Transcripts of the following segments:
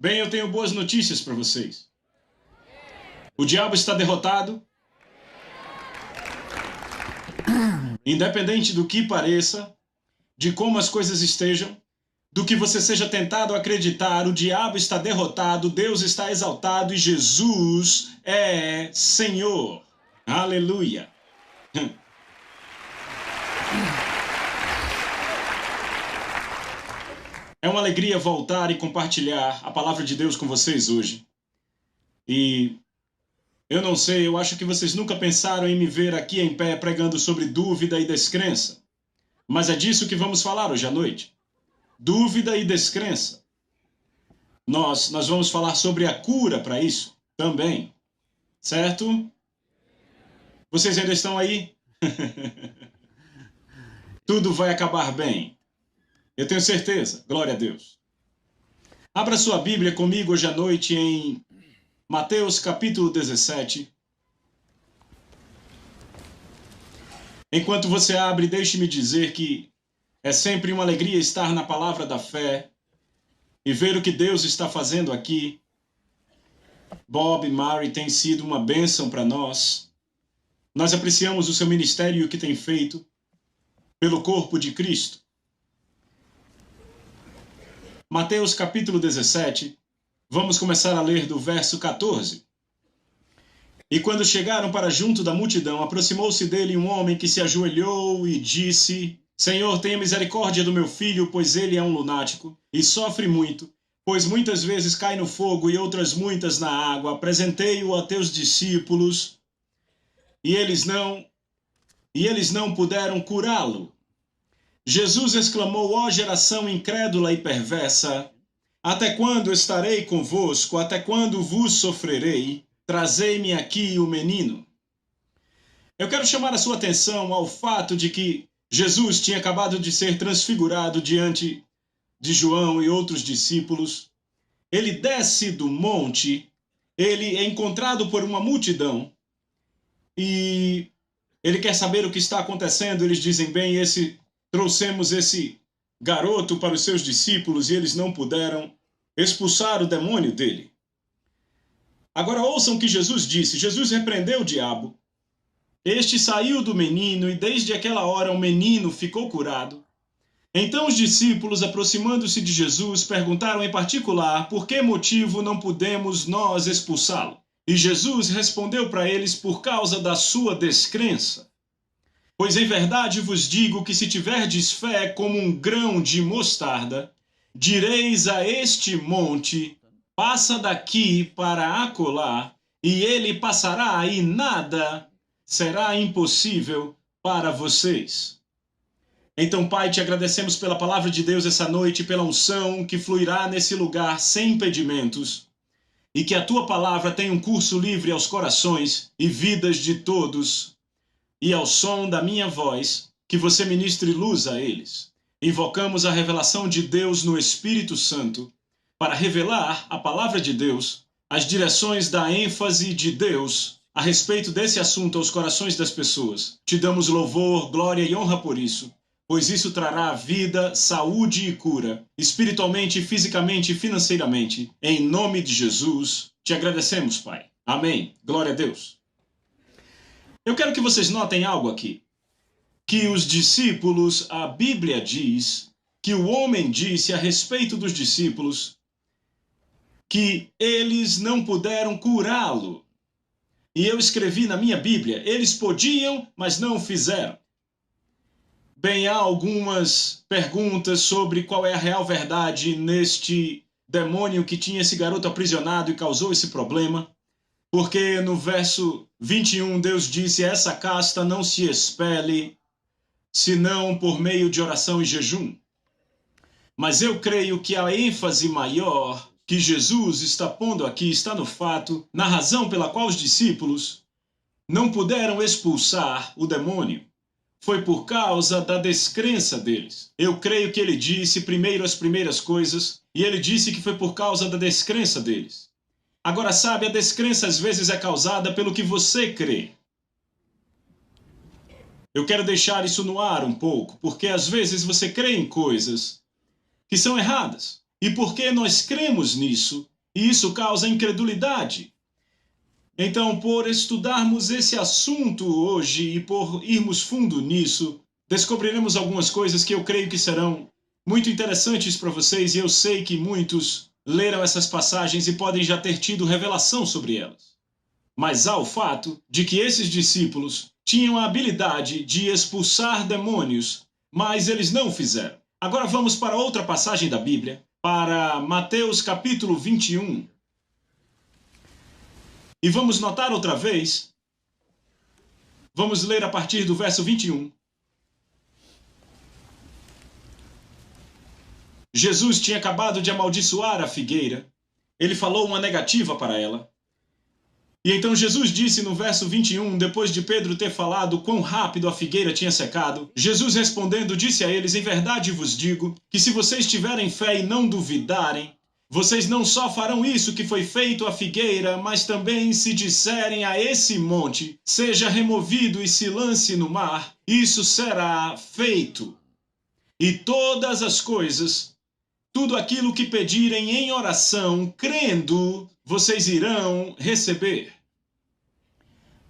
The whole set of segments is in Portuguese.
Bem, eu tenho boas notícias para vocês. O diabo está derrotado. Independente do que pareça, de como as coisas estejam, do que você seja tentado a acreditar, o diabo está derrotado, Deus está exaltado e Jesus é Senhor. Aleluia. É uma alegria voltar e compartilhar a palavra de Deus com vocês hoje. E eu não sei, eu acho que vocês nunca pensaram em me ver aqui em pé pregando sobre dúvida e descrença. Mas é disso que vamos falar hoje à noite. Dúvida e descrença. Nós vamos falar sobre a cura para isso também. Certo? Vocês ainda estão aí? Tudo vai acabar bem. Eu tenho certeza. Glória a Deus. Abra sua Bíblia comigo hoje à noite em Mateus capítulo 17. Enquanto você abre, deixe-me dizer que é sempre uma alegria estar na palavra da fé e ver o que Deus está fazendo aqui. Bob e Mary têm sido uma bênção para nós. Nós apreciamos o seu ministério e o que tem feito pelo corpo de Cristo. Mateus capítulo 17, vamos começar a ler do verso 14. E quando chegaram para junto da multidão, aproximou-se dele um homem que se ajoelhou e disse: Senhor, tenha misericórdia do meu filho, pois ele é um lunático e sofre muito, pois muitas vezes cai no fogo e outras muitas na água. Apresentei-o a teus discípulos e eles não puderam curá-lo. Jesus exclamou: ó geração incrédula e perversa, até quando estarei convosco? Até quando vos sofrerei? Trazei-me aqui o menino. Eu quero chamar a sua atenção ao fato de que Jesus tinha acabado de ser transfigurado diante de João e outros discípulos. Ele desce do monte, ele é encontrado por uma multidão e ele quer saber o que está acontecendo. Eles dizem: bem, trouxemos esse garoto para os seus discípulos e eles não puderam expulsar o demônio dele. Agora ouçam o que Jesus disse. Jesus repreendeu o diabo. Este saiu do menino e desde aquela hora o menino ficou curado. Então os discípulos, aproximando-se de Jesus, perguntaram em particular: por que motivo não podemos nós expulsá-lo? E Jesus respondeu para eles: por causa da sua descrença. Pois em verdade vos digo que se tiverdes fé como um grão de mostarda, direis a este monte: passa daqui para acolá, e ele passará, e nada será impossível para vocês. Então, Pai, te agradecemos pela palavra de Deus essa noite, pela unção que fluirá nesse lugar sem impedimentos, e que a tua palavra tenha um curso livre aos corações e vidas de todos, e ao som da minha voz, que você ministre luz a eles. Invocamos a revelação de Deus no Espírito Santo para revelar a palavra de Deus, as direções da ênfase de Deus a respeito desse assunto aos corações das pessoas. Te damos louvor, glória e honra por isso, pois isso trará vida, saúde e cura, espiritualmente, fisicamente e financeiramente. Em nome de Jesus, te agradecemos, Pai. Amém. Glória a Deus. Eu quero que vocês notem algo aqui. Que os discípulos, a Bíblia diz, que o homem disse a respeito dos discípulos que eles não puderam curá-lo. E eu escrevi na minha Bíblia: eles podiam, mas não fizeram. Bem, há algumas perguntas sobre qual é a real verdade neste demônio que tinha esse garoto aprisionado e causou esse problema. Porque no verso 21 Deus disse: essa casta não se expele, senão por meio de oração e jejum. Mas eu creio que a ênfase maior que Jesus está pondo aqui está no fato, na razão pela qual os discípulos não puderam expulsar o demônio. Foi por causa da descrença deles. Eu creio que ele disse primeiro as primeiras coisas, e ele disse que foi por causa da descrença deles. Agora, sabe, a descrença às vezes é causada pelo que você crê. Eu quero deixar isso no ar um pouco, porque às vezes você crê em coisas que são erradas. E porque nós cremos nisso, E isso causa incredulidade. Então, por estudarmos esse assunto hoje e por irmos fundo nisso, descobriremos algumas coisas que eu creio que serão muito interessantes para vocês, e eu sei que muitos leram essas passagens e podem já ter tido revelação sobre elas. Mas há o fato de que esses discípulos tinham a habilidade de expulsar demônios, mas eles não o fizeram. Agora vamos para outra passagem da Bíblia, para Mateus capítulo 21. E vamos notar outra vez, vamos ler a partir do verso 21. Jesus tinha acabado de amaldiçoar a figueira. Ele falou uma negativa para ela. E então Jesus disse no verso 21, depois de Pedro ter falado quão rápido a figueira tinha secado, Jesus respondendo disse a eles: em verdade vos digo que se vocês tiverem fé e não duvidarem, vocês não só farão isso que foi feito à figueira, mas também se disserem a esse monte, seja removido e se lance no mar, isso será feito. E todas as coisas, tudo aquilo que pedirem em oração, crendo, vocês irão receber.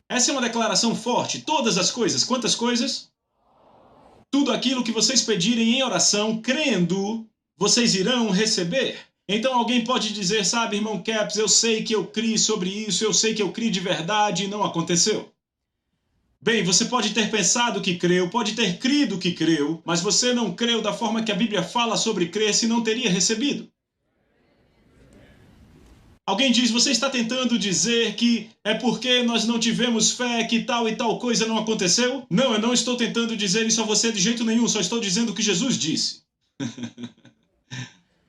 Essa é uma declaração forte. Todas as coisas. Quantas coisas? Tudo aquilo que vocês pedirem em oração, crendo, vocês irão receber. Então alguém pode dizer, sabe, irmão Caps, eu sei que eu criei sobre isso, eu sei que eu criei de verdade e não aconteceu. Bem, você pode ter pensado que creu, pode ter crido que creu, mas você não creu da forma que a Bíblia fala sobre crer, se não teria recebido. Alguém diz, você está tentando dizer que é porque nós não tivemos fé que tal e tal coisa não aconteceu? Não, eu não estou tentando dizer isso a você de jeito nenhum, só estou dizendo o que Jesus disse.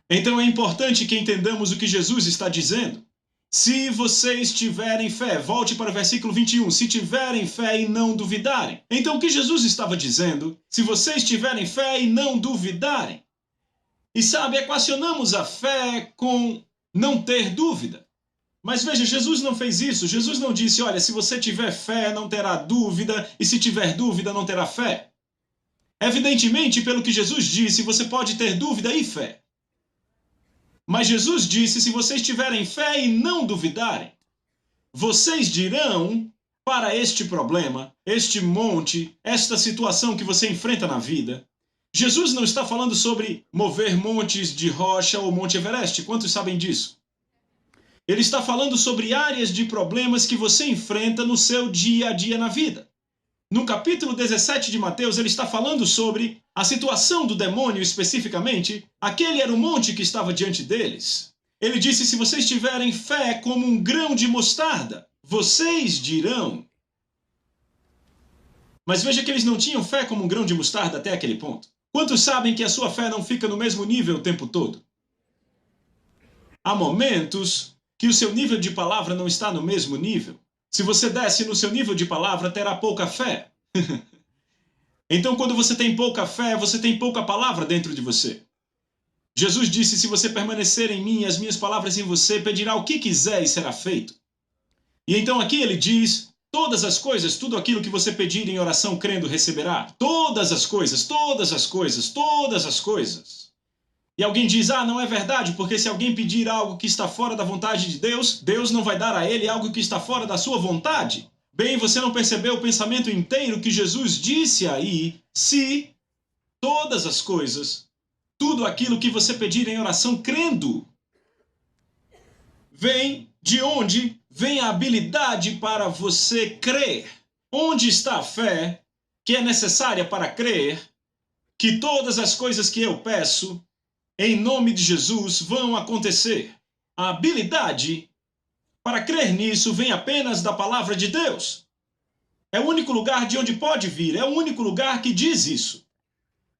Então é importante que entendamos o que Jesus está dizendo. Se vocês tiverem fé, volte para o versículo 21, se tiverem fé e não duvidarem. Então o que Jesus estava dizendo? Se vocês tiverem fé e não duvidarem. E sabe, equacionamos a fé com não ter dúvida. Mas veja, Jesus não fez isso. Jesus não disse, olha, se você tiver fé, não terá dúvida, e se tiver dúvida, não terá fé. Evidentemente, pelo que Jesus disse, você pode ter dúvida e fé. Mas Jesus disse, se vocês tiverem fé e não duvidarem, vocês dirão para este problema, este monte, esta situação que você enfrenta na vida. Jesus não está falando sobre mover montes de rocha ou Monte Everest. Quantos sabem disso? Ele está falando sobre áreas de problemas que você enfrenta no seu dia a dia na vida. No capítulo 17 de Mateus, ele está falando sobre a situação do demônio especificamente. Aquele era o monte que estava diante deles. Ele disse, se vocês tiverem fé como um grão de mostarda, vocês dirão. Mas veja que eles não tinham fé como um grão de mostarda até aquele ponto. Quantos sabem que a sua fé não fica no mesmo nível o tempo todo? Há momentos que o seu nível de palavra não está no mesmo nível. Se você desce no seu nível de palavra, terá pouca fé. Então, quando você tem pouca fé, você tem pouca palavra dentro de você. Jesus disse, se você permanecer em mim e as minhas palavras em você, pedirá o que quiser e será feito. E então aqui ele diz, todas as coisas, tudo aquilo que você pedir em oração crendo receberá. Todas as coisas, todas as coisas, todas as coisas. E alguém diz, não é verdade, porque se alguém pedir algo que está fora da vontade de Deus, Deus não vai dar a ele algo que está fora da sua vontade. Bem, você não percebeu o pensamento inteiro que Jesus disse aí, se todas as coisas, tudo aquilo que você pedir em oração crendo, vem de onde vem a habilidade para você crer. Onde está a fé que é necessária para crer que todas as coisas que eu peço em nome de Jesus vão acontecer? A habilidade para crer nisso vem apenas da palavra de Deus. É o único lugar de onde pode vir, é o único lugar que diz isso.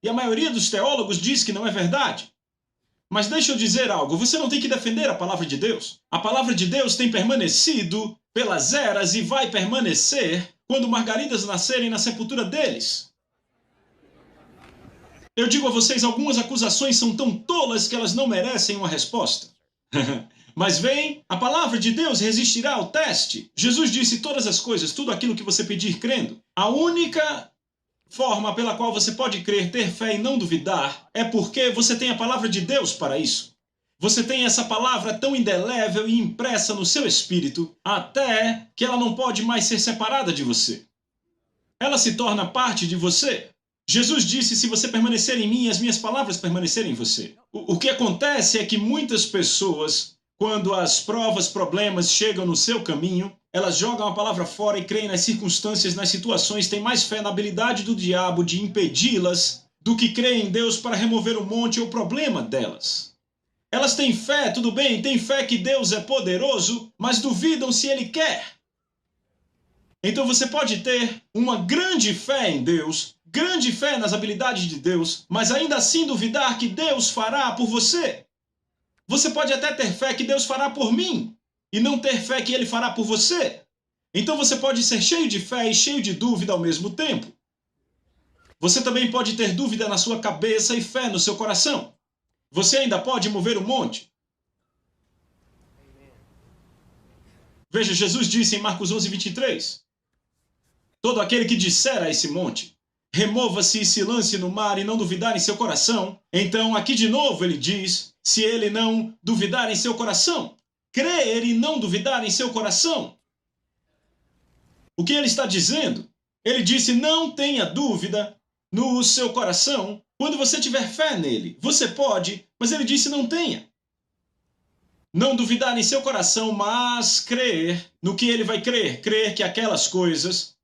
E a maioria dos teólogos diz que não é verdade. Mas deixa eu dizer algo, você não tem que defender a palavra de Deus. A palavra de Deus tem permanecido pelas eras e vai permanecer quando margaridas nascerem na sepultura deles. Eu digo a vocês, algumas acusações são tão tolas que elas não merecem uma resposta. Mas vem, a palavra de Deus resistirá ao teste. Jesus disse todas as coisas, tudo aquilo que você pedir crendo. A única forma pela qual você pode crer, ter fé e não duvidar, é porque você tem a palavra de Deus para isso. Você tem essa palavra tão indelével e impressa no seu espírito, até que ela não pode mais ser separada de você. Ela se torna parte de você. Jesus disse, se você permanecer em mim, as minhas palavras permanecerem em você. O que acontece é que muitas pessoas, quando as provas, problemas chegam no seu caminho, elas jogam a palavra fora e creem nas circunstâncias, nas situações, têm mais fé na habilidade do diabo de impedi-las do que creem em Deus para remover o monte ou o problema delas. Elas têm fé, tudo bem, têm fé que Deus é poderoso, mas duvidam se Ele quer. Então você pode ter uma grande fé em Deus, grande fé nas habilidades de Deus, mas ainda assim duvidar que Deus fará por você. Você pode até ter fé que Deus fará por mim, e não ter fé que Ele fará por você. Então você pode ser cheio de fé e cheio de dúvida ao mesmo tempo. Você também pode ter dúvida na sua cabeça e fé no seu coração. Você ainda pode mover o monte. Veja, Jesus disse em Marcos 11:23, todo aquele que disser a esse monte, remova-se e se lance no mar e não duvidar em seu coração. Então, aqui de novo ele diz, se ele não duvidar em seu coração, crer e não duvidar em seu coração. O que ele está dizendo? Ele disse, não tenha dúvida no seu coração quando você tiver fé nele. Você pode, mas ele disse, não tenha. Não duvidar em seu coração, mas crer no que ele vai crer. Crer que aquelas coisas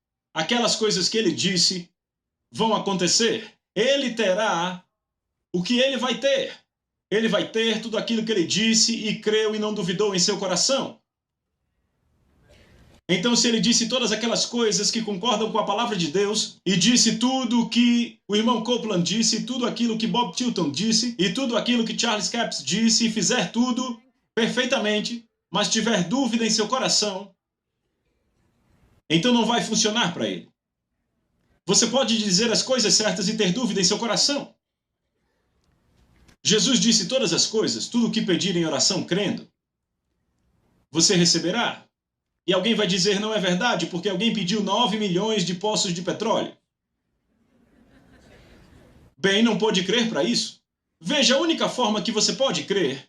que ele disse vão acontecer. Ele terá o que ele vai ter. Ele vai ter tudo aquilo que ele disse e creu e não duvidou em seu coração. Então, se ele disse todas aquelas coisas que concordam com a palavra de Deus, e disse tudo o que o irmão Copeland disse, tudo aquilo que Bob Tilton disse, e tudo aquilo que Charles Capps disse, e fizer tudo perfeitamente, mas tiver dúvida em seu coração, então não vai funcionar para ele. Você pode dizer as coisas certas e ter dúvida em seu coração. Jesus disse todas as coisas, tudo o que pedir em oração crendo, você receberá. E alguém vai dizer, não é verdade, porque alguém pediu 9 milhões de poços de petróleo. Bem, não pode crer para isso. Veja, a única forma que você pode crer,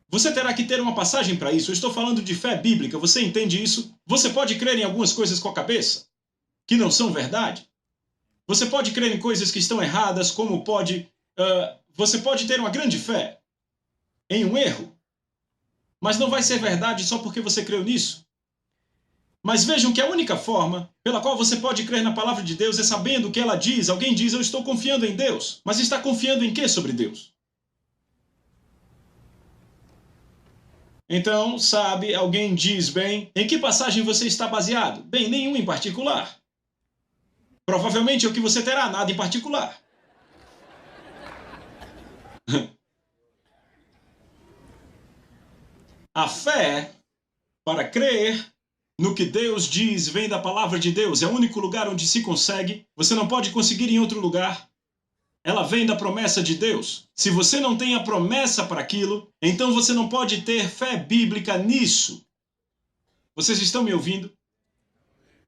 você terá que ter uma passagem para isso. Eu estou falando de fé bíblica, você entende isso? Você pode crer em algumas coisas com a cabeça, que não são verdade. Você pode crer em coisas que estão erradas, como você pode ter uma grande fé em um erro, mas não vai ser verdade só porque você creu nisso. Mas vejam que a única forma pela qual você pode crer na palavra de Deus é sabendo o que ela diz. Alguém diz, eu estou confiando em Deus. Mas está confiando em quê sobre Deus? Então, sabe, alguém diz, bem, em que passagem você está baseado? Bem, nenhum em particular. Provavelmente é o que você terá, nada em particular. A fé, para crer no que Deus diz, vem da palavra de Deus. É o único lugar onde se consegue. Você não pode conseguir em outro lugar. Ela vem da promessa de Deus. Se você não tem a promessa para aquilo, então você não pode ter fé bíblica nisso. Vocês estão me ouvindo?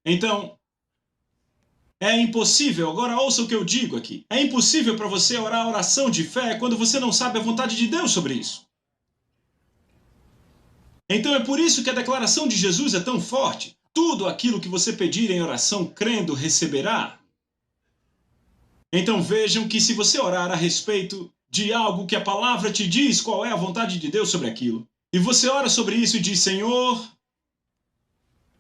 Então, é impossível, agora ouça o que eu digo aqui. É impossível para você orar a oração de fé quando você não sabe a vontade de Deus sobre isso. Então é por isso que a declaração de Jesus é tão forte. Tudo aquilo que você pedir em oração, crendo, receberá. Então vejam que se você orar a respeito de algo que a palavra te diz qual é a vontade de Deus sobre aquilo, e você ora sobre isso e diz, Senhor,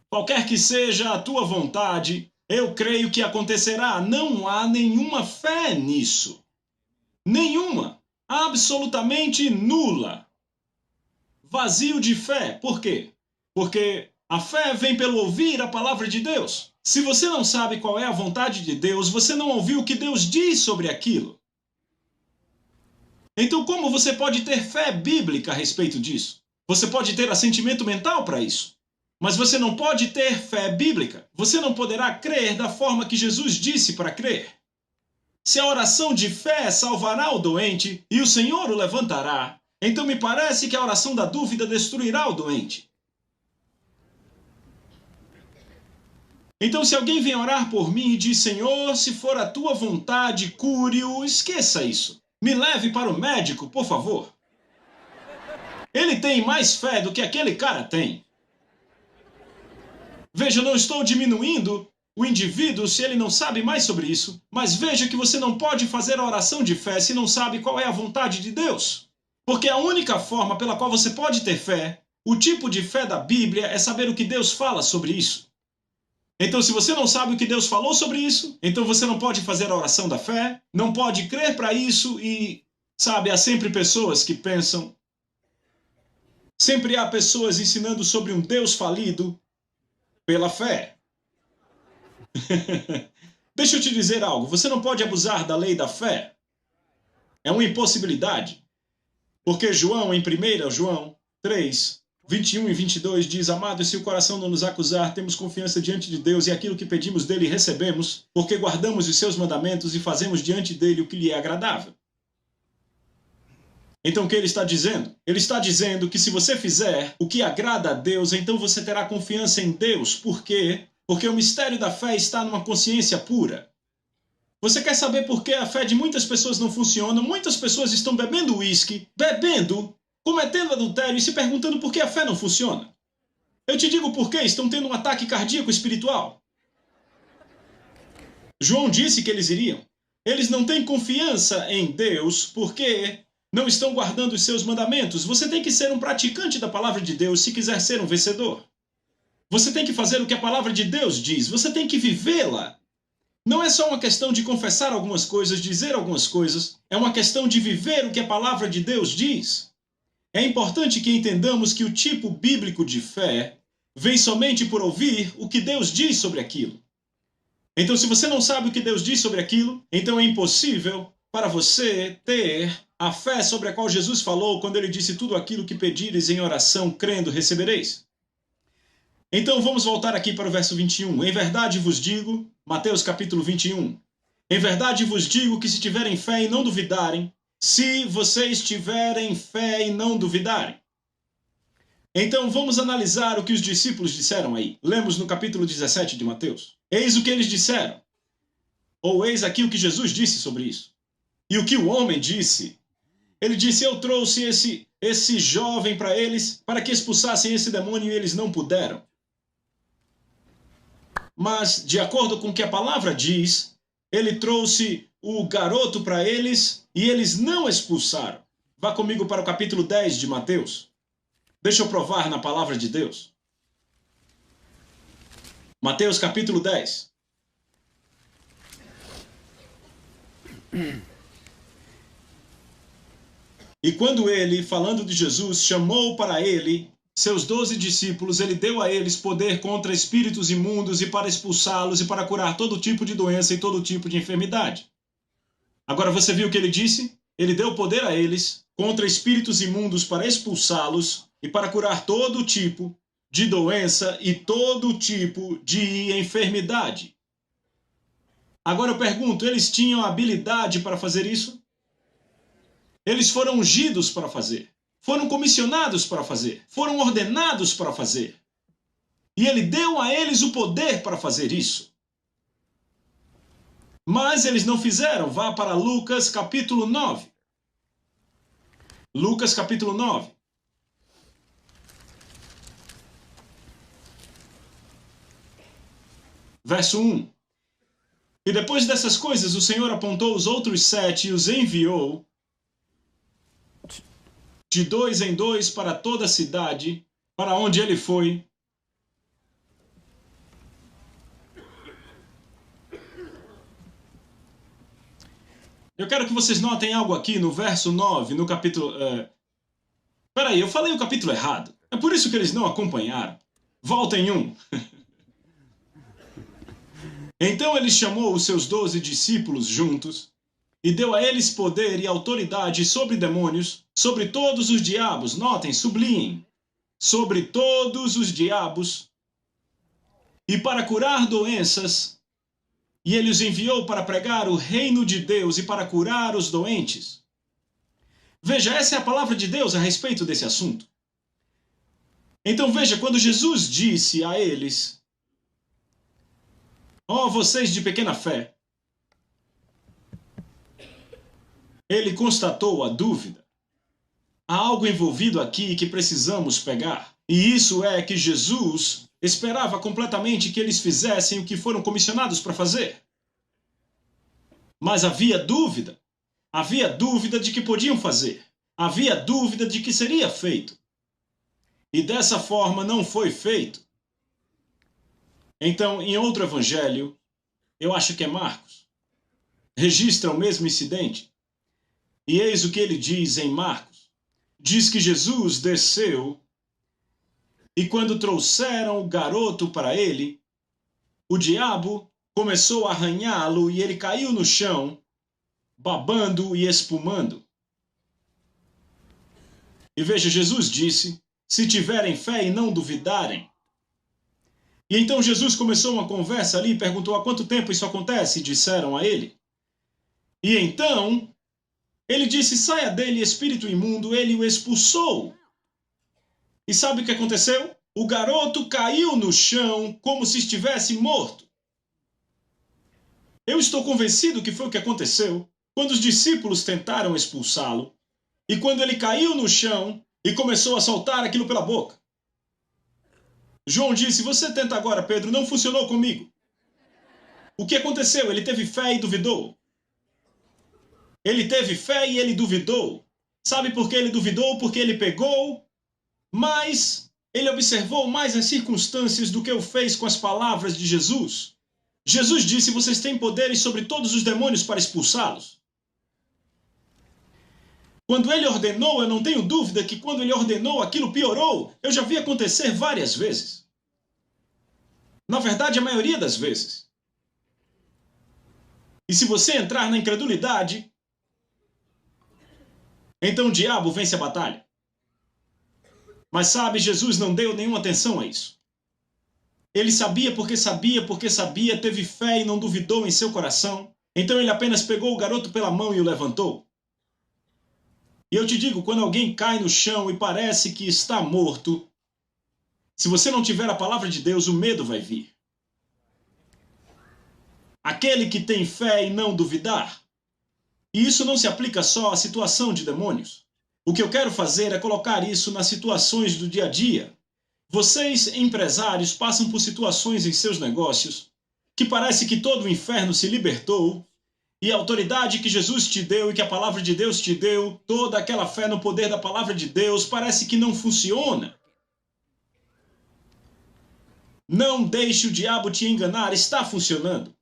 qualquer que seja a tua vontade, eu creio que acontecerá. Não há nenhuma fé nisso. Nenhuma. Absolutamente nula. Vazio de fé. Por quê? Porque a fé vem pelo ouvir a palavra de Deus. Se você não sabe qual é a vontade de Deus, você não ouviu o que Deus diz sobre aquilo. Então, como você pode ter fé bíblica a respeito disso? Você pode ter assentimento mental para isso. Mas você não pode ter fé bíblica. Você não poderá crer da forma que Jesus disse para crer. Se a oração de fé salvará o doente e o Senhor o levantará, então me parece que a oração da dúvida destruirá o doente. Então, se alguém vem orar por mim e diz, Senhor, se for a tua vontade, cure-o, esqueça isso. Me leve para o médico, por favor. Ele tem mais fé do que aquele cara tem. Veja, eu não estou diminuindo o indivíduo se ele não sabe mais sobre isso, mas veja que você não pode fazer a oração de fé se não sabe qual é a vontade de Deus. Porque a única forma pela qual você pode ter fé, o tipo de fé da Bíblia, é saber o que Deus fala sobre isso. Então, se você não sabe o que Deus falou sobre isso, então você não pode fazer a oração da fé, não pode crer para isso e, sabe, há sempre pessoas que pensam, sempre há pessoas ensinando sobre um Deus falido pela fé. Deixa eu te dizer algo, você não pode abusar da lei da fé. É uma impossibilidade. Porque João, em 1 João 3, 21 e 22 diz, amados, se o coração não nos acusar, temos confiança diante de Deus e aquilo que pedimos dele recebemos, porque guardamos os seus mandamentos e fazemos diante dele o que lhe é agradável. Então o que ele está dizendo? Ele está dizendo que se você fizer o que agrada a Deus, então você terá confiança em Deus. Por quê? Porque o mistério da fé está numa consciência pura. Você quer saber por que a fé de muitas pessoas não funciona? Muitas pessoas estão bebendo uísque, cometendo adultério e se perguntando por que a fé não funciona. Eu te digo por quê, estão tendo um ataque cardíaco espiritual. João disse que eles iriam. Eles não têm confiança em Deus porque não estão guardando os seus mandamentos. Você tem que ser um praticante da palavra de Deus se quiser ser um vencedor. Você tem que fazer o que a palavra de Deus diz. Você tem que vivê-la. Não é só uma questão de confessar algumas coisas, dizer algumas coisas. É uma questão de viver o que a palavra de Deus diz. É importante que entendamos que o tipo bíblico de fé vem somente por ouvir o que Deus diz sobre aquilo. Então, se você não sabe o que Deus diz sobre aquilo, então é impossível para você ter a fé sobre a qual Jesus falou quando ele disse tudo aquilo que pedires em oração, crendo, recebereis. Então, vamos voltar aqui para o verso 21. Em verdade vos digo, Mateus capítulo 21, em verdade vos digo que se tiverem fé e não duvidarem, se vocês tiverem fé e não duvidarem. Então, vamos analisar o que os discípulos disseram aí. Lemos no capítulo 17 de Mateus. Eis o que eles disseram. Ou eis aqui o que Jesus disse sobre isso. E o que o homem disse. Ele disse, eu trouxe esse jovem para eles, para que expulsassem esse demônio e eles não puderam. Mas, de acordo com o que a palavra diz, ele trouxe o garoto para eles e eles não expulsaram. Vá comigo para o capítulo 10 de Mateus. Deixa eu provar na palavra de Deus. Mateus capítulo 10. E quando ele, falando de Jesus, chamou para ele seus 12 discípulos, ele deu a eles poder contra espíritos imundos e para expulsá-los e para curar todo tipo de doença e todo tipo de enfermidade. Agora você viu o que ele disse? Ele deu poder a eles contra espíritos imundos para expulsá-los e para curar todo tipo de doença e todo tipo de enfermidade. Agora eu pergunto, eles tinham habilidade para fazer isso? Eles foram ungidos para fazer. Foram comissionados para fazer. Foram ordenados para fazer. E ele deu a eles o poder para fazer isso. Mas eles não fizeram. Vá para Lucas capítulo 9. Lucas capítulo 9. Verso 1. E depois dessas coisas, o Senhor apontou os outros 7 e os enviou de 2 em 2 para toda a cidade, para onde ele foi. Eu quero que vocês notem algo aqui no verso 9, no capítulo... Peraí, eu falei o capítulo errado. É por isso que eles não acompanharam. Voltem um. Então ele chamou os seus 12 discípulos juntos e deu a eles poder e autoridade sobre demônios, sobre todos os diabos. Notem, sublinhem. Sobre todos os diabos. E para curar doenças. E ele os enviou para pregar o reino de Deus e para curar os doentes. Veja, essa é a palavra de Deus a respeito desse assunto. Então veja, quando Jesus disse a eles, ó, vocês de pequena fé, ele constatou a dúvida. Há algo envolvido aqui que precisamos pegar. E isso é que Jesus esperava completamente que eles fizessem o que foram comissionados para fazer. Mas havia dúvida. Havia dúvida de que podiam fazer. Havia dúvida de que seria feito. E dessa forma não foi feito. Então, em outro evangelho, eu acho que é Marcos, registra o mesmo incidente. E eis o que ele diz em Marcos. Diz que Jesus desceu e quando trouxeram o garoto para ele, o diabo começou a arranhá-lo e ele caiu no chão, babando e espumando. E veja, Jesus disse, se tiverem fé e não duvidarem. E então Jesus começou uma conversa ali, perguntou há quanto tempo isso acontece, e disseram a ele. E então ele disse, saia dele, espírito imundo, ele o expulsou. E sabe o que aconteceu? O garoto caiu no chão como se estivesse morto. Eu estou convencido que foi o que aconteceu quando os discípulos tentaram expulsá-lo e quando ele caiu no chão e começou a soltar aquilo pela boca. João disse, você tenta agora, Pedro, não funcionou comigo. O que aconteceu? Ele teve fé e duvidou. Ele teve fé e ele duvidou. Sabe por que ele duvidou? Porque ele pegou, mas ele observou mais as circunstâncias do que o fez com as palavras de Jesus. Jesus disse, vocês têm poderes sobre todos os demônios para expulsá-los. Quando ele ordenou, eu não tenho dúvida que quando ele ordenou, aquilo piorou. Eu já vi acontecer várias vezes. Na verdade, a maioria das vezes. E se você entrar na incredulidade, então o diabo vence a batalha. Mas sabe, Jesus não deu nenhuma atenção a isso. Ele sabia, teve fé e não duvidou em seu coração. Então ele apenas pegou o garoto pela mão e o levantou. E eu te digo, quando alguém cai no chão e parece que está morto, se você não tiver a palavra de Deus, o medo vai vir. Aquele que tem fé e não duvidar. E isso não se aplica só à situação de demônios. O que eu quero fazer é colocar isso nas situações do dia a dia. Vocês, empresários, passam por situações em seus negócios que parece que todo o inferno se libertou e a autoridade que Jesus te deu e que a palavra de Deus te deu, toda aquela fé no poder da palavra de Deus, parece que não funciona. Não deixe o diabo te enganar, está funcionando.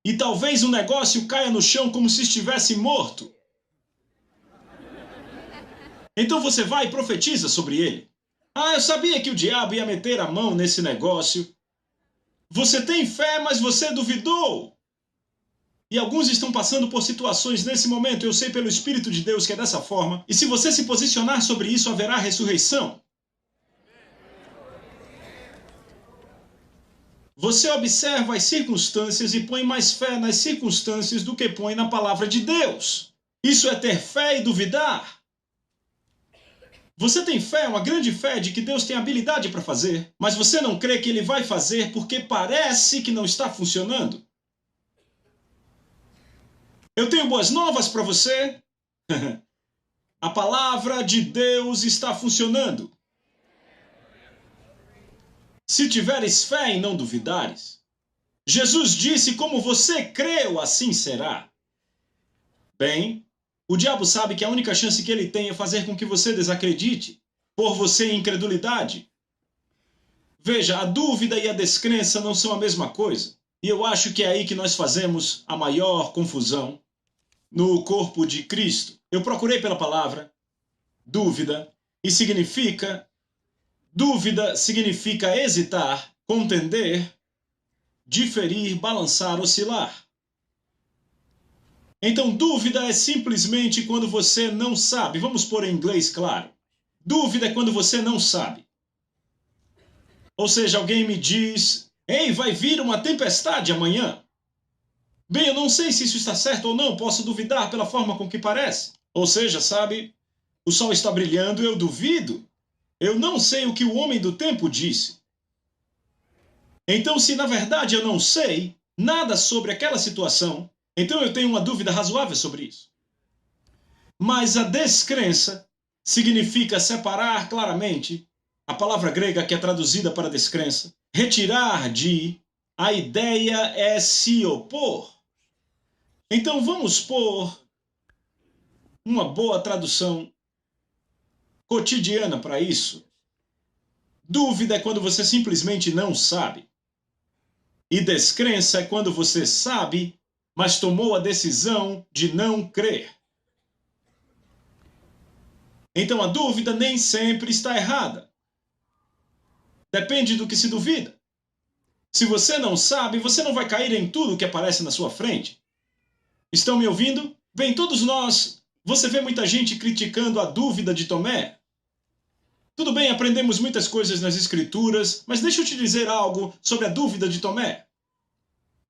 E talvez o negócio caia no chão como se estivesse morto. Então você vai e profetiza sobre ele. Ah, eu sabia que o diabo ia meter a mão nesse negócio. Você tem fé, mas você duvidou. E alguns estão passando por situações nesse momento, eu sei pelo Espírito de Deus que é dessa forma. E se você se posicionar sobre isso, haverá ressurreição. Você observa as circunstâncias e põe mais fé nas circunstâncias do que põe na palavra de Deus. Isso é ter fé e duvidar. Você tem fé, uma grande fé de que Deus tem habilidade para fazer, mas você não crê que Ele vai fazer porque parece que não está funcionando. Eu tenho boas novas para você. A palavra de Deus está funcionando. Se tiveres fé e não duvidares. Jesus disse, como você creu, assim será. Bem, o diabo sabe que a única chance que ele tem é fazer com que você desacredite, por você em incredulidade. Veja, a dúvida e a descrença não são a mesma coisa. E eu acho que é aí que nós fazemos a maior confusão no corpo de Cristo. Eu procurei pela palavra dúvida, e dúvida significa hesitar, contender, diferir, balançar, oscilar. Então, dúvida é simplesmente quando você não sabe. Vamos pôr em inglês, claro. Dúvida é quando você não sabe. Ou seja, alguém me diz, ei, vai vir uma tempestade amanhã. Bem, eu não sei se isso está certo ou não, posso duvidar pela forma com que parece. Ou seja, sabe, o sol está brilhando, eu duvido. Eu não sei o que o homem do tempo disse. Então, se na verdade eu não sei nada sobre aquela situação, então eu tenho uma dúvida razoável sobre isso. Mas a descrença significa separar claramente, a palavra grega que é traduzida para descrença, retirar de, a ideia é se opor. Então vamos pôr uma boa tradução cotidiana para isso. Dúvida é quando você simplesmente não sabe. E descrença é quando você sabe, mas tomou a decisão de não crer. Então a dúvida nem sempre está errada. Depende do que se duvida. Se você não sabe, você não vai cair em tudo que aparece na sua frente. Estão me ouvindo? Bem, todos nós, você vê muita gente criticando a dúvida de Tomé. Tudo bem, aprendemos muitas coisas nas Escrituras, mas deixa eu te dizer algo sobre a dúvida de Tomé.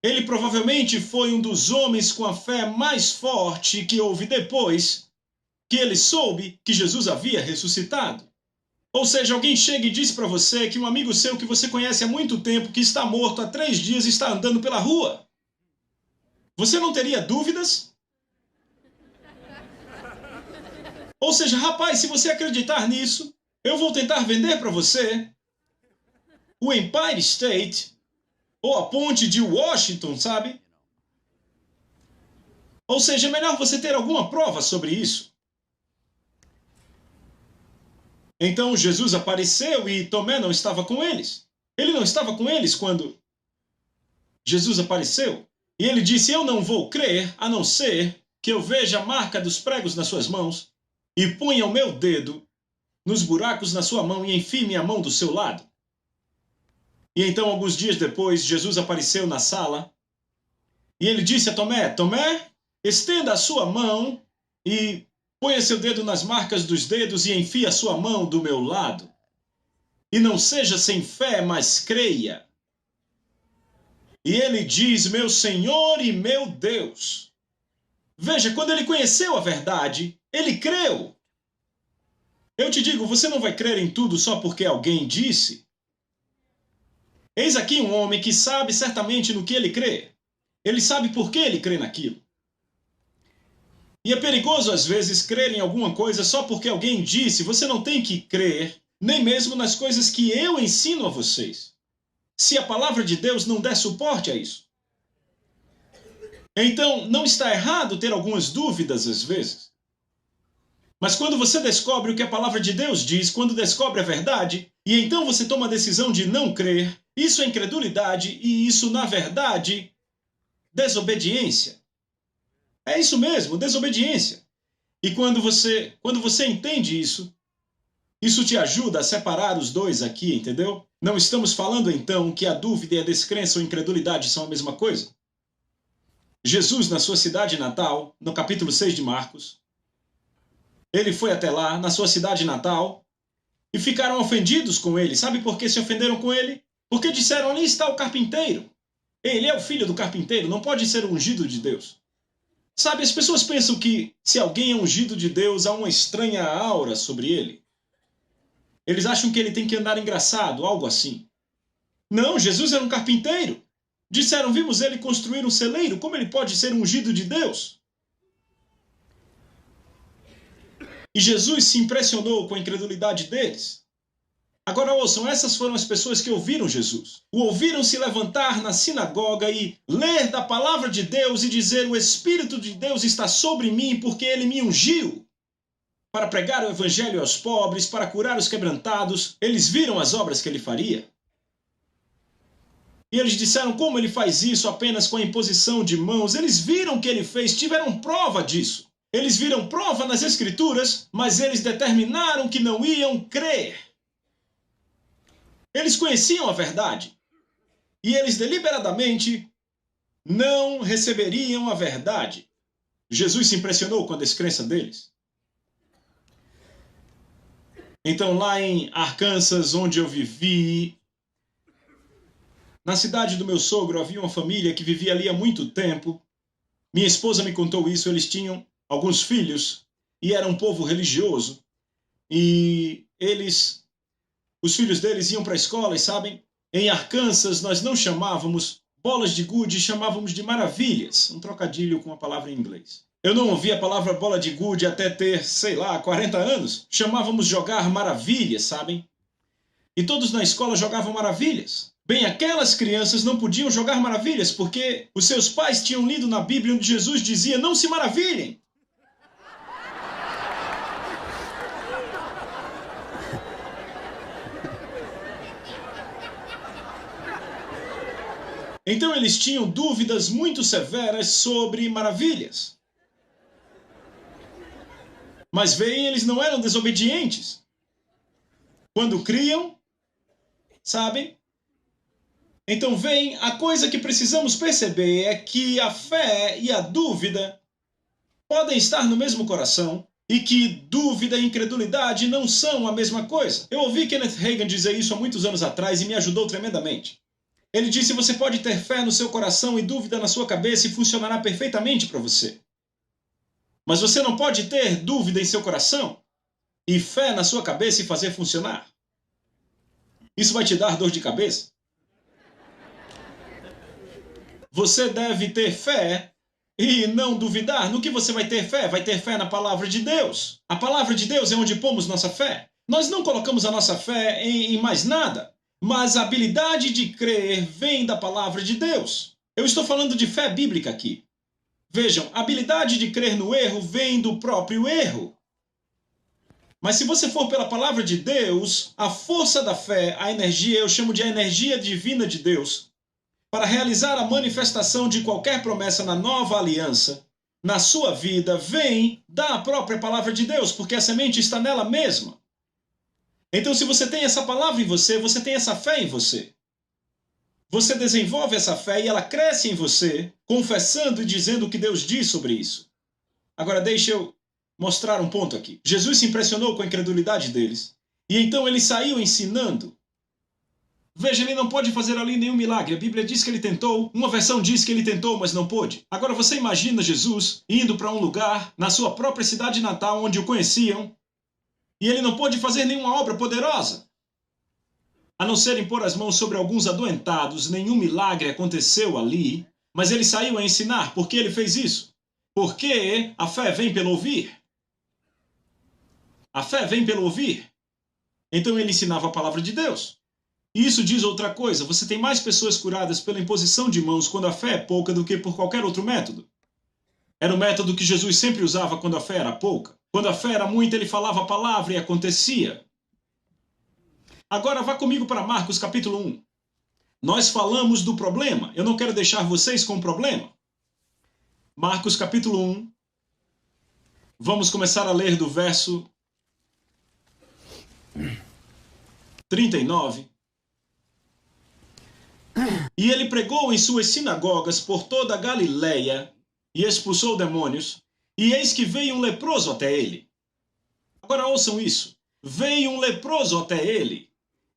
Ele provavelmente foi um dos homens com a fé mais forte que houve depois que ele soube que Jesus havia ressuscitado. Ou seja, alguém chega e diz para você que um amigo seu que você conhece há muito tempo, que está morto há 3 dias, está andando pela rua. Você não teria dúvidas? Ou seja, rapaz, se você acreditar nisso, eu vou tentar vender para você o Empire State ou a ponte de Washington, sabe? Ou seja, é melhor você ter alguma prova sobre isso. Então Jesus apareceu e Tomé não estava com eles. Ele não estava com eles quando Jesus apareceu. E ele disse, eu não vou crer a não ser que eu veja a marca dos pregos nas suas mãos e ponha o meu dedo nos buracos na sua mão e enfie minha mão do seu lado. E então, alguns dias depois, Jesus apareceu na sala e ele disse a Tomé, Tomé, estenda a sua mão e ponha seu dedo nas marcas dos dedos e enfie a sua mão do meu lado. E não seja sem fé, mas creia. E ele diz, meu Senhor e meu Deus. Veja, quando ele conheceu a verdade, ele creu. Eu te digo, você não vai crer em tudo só porque alguém disse. Eis aqui um homem que sabe certamente no que ele crê. Ele sabe por que ele crê naquilo. E é perigoso, às vezes, crer em alguma coisa só porque alguém disse. Você não tem que crer, nem mesmo nas coisas que eu ensino a vocês, se a palavra de Deus não der suporte a isso. Então, não está errado ter algumas dúvidas, às vezes. Mas quando você descobre o que a palavra de Deus diz, quando descobre a verdade, e então você toma a decisão de não crer, isso é incredulidade e isso, na verdade, desobediência. É isso mesmo, desobediência. E quando você entende isso, isso te ajuda a separar os dois aqui, entendeu? Não estamos falando, então, que a dúvida e a descrença ou incredulidade são a mesma coisa. Jesus, na sua cidade natal, no capítulo 6 de Marcos, ele foi até lá, na sua cidade natal, e ficaram ofendidos com ele. Sabe por que se ofenderam com ele? Porque disseram, ali está o carpinteiro. Ele é o filho do carpinteiro, não pode ser ungido de Deus. Sabe, as pessoas pensam que se alguém é ungido de Deus, há uma estranha aura sobre ele. Eles acham que ele tem que andar engraçado, algo assim. Não, Jesus era um carpinteiro. Disseram, vimos ele construir um celeiro, como ele pode ser ungido de Deus? E Jesus se impressionou com a incredulidade deles. Agora ouçam, essas foram as pessoas que ouviram Jesus. O ouviram se levantar na sinagoga e ler da palavra de Deus e dizer, o Espírito de Deus está sobre mim porque ele me ungiu para pregar o evangelho aos pobres, para curar os quebrantados. Eles viram as obras que ele faria. E eles disseram, como ele faz isso apenas com a imposição de mãos? Eles viram o que ele fez, tiveram prova disso. Eles viram prova nas Escrituras, mas eles determinaram que não iam crer. Eles conheciam a verdade. E eles deliberadamente não receberiam a verdade. Jesus se impressionou com a descrença deles. Então, lá em Arkansas, onde eu vivi, na cidade do meu sogro, havia uma família que vivia ali há muito tempo. Minha esposa me contou isso, eles tinham alguns filhos e era um povo religioso. E os filhos deles iam para a escola e, sabem, em Arkansas nós não chamávamos bolas de gude, chamávamos de maravilhas, um trocadilho com a palavra em inglês. Eu não ouvi a palavra bola de gude até ter, sei lá, 40 anos. Chamávamos jogar maravilhas, sabem? E todos na escola jogavam maravilhas. Bem, aquelas crianças não podiam jogar maravilhas porque os seus pais tinham lido na Bíblia onde Jesus dizia: não se maravilhem. Então eles tinham dúvidas muito severas sobre maravilhas. Mas veem, eles não eram desobedientes. Quando criam, sabem? Então veem, a coisa que precisamos perceber é que a fé e a dúvida podem estar no mesmo coração e que dúvida e incredulidade não são a mesma coisa. Eu ouvi Kenneth Hagin dizer isso há muitos anos atrás e me ajudou tremendamente. Ele disse: você pode ter fé no seu coração e dúvida na sua cabeça e funcionará perfeitamente para você. Mas você não pode ter dúvida em seu coração e fé na sua cabeça e fazer funcionar. Isso vai te dar dor de cabeça. Você deve ter fé e não duvidar. No que você vai ter fé? Vai ter fé na palavra de Deus. A palavra de Deus é onde pomos nossa fé. Nós não colocamos a nossa fé em mais nada. Mas a habilidade de crer vem da palavra de Deus. Eu estou falando de fé bíblica aqui. Vejam, a habilidade de crer no erro vem do próprio erro. Mas se você for pela palavra de Deus, a força da fé, a energia, eu chamo de a energia divina de Deus, para realizar a manifestação de qualquer promessa na nova aliança, na sua vida, vem da própria palavra de Deus, porque a semente está nela mesma. Então, se você tem essa palavra em você, você tem essa fé em você. Você desenvolve essa fé e ela cresce em você, confessando e dizendo o que Deus diz sobre isso. Agora, deixa eu mostrar um ponto aqui. Jesus se impressionou com a incredulidade deles. E então ele saiu ensinando. Veja, ele não pode fazer ali nenhum milagre. A Bíblia diz que ele tentou. Uma versão diz que ele tentou, mas não pôde. Agora, você imagina Jesus indo para um lugar, na sua própria cidade natal, onde o conheciam, e ele não pôde fazer nenhuma obra poderosa. A não ser impor as mãos sobre alguns adoentados, nenhum milagre aconteceu ali, mas ele saiu a ensinar. Por que ele fez isso? Porque a fé vem pelo ouvir. A fé vem pelo ouvir. Então ele ensinava a palavra de Deus. E isso diz outra coisa: você tem mais pessoas curadas pela imposição de mãos quando a fé é pouca do que por qualquer outro método. Era o método que Jesus sempre usava quando a fé era pouca. Quando a fé era muita, ele falava a palavra e acontecia. Agora vá comigo para Marcos capítulo 1. Nós falamos do problema. Eu não quero deixar vocês com o problema. Marcos capítulo 1. Vamos começar a ler do verso 39. E ele pregou em suas sinagogas por toda a Galileia e expulsou demônios. E eis que veio um leproso até ele. Agora ouçam isso. Veio um leproso até ele,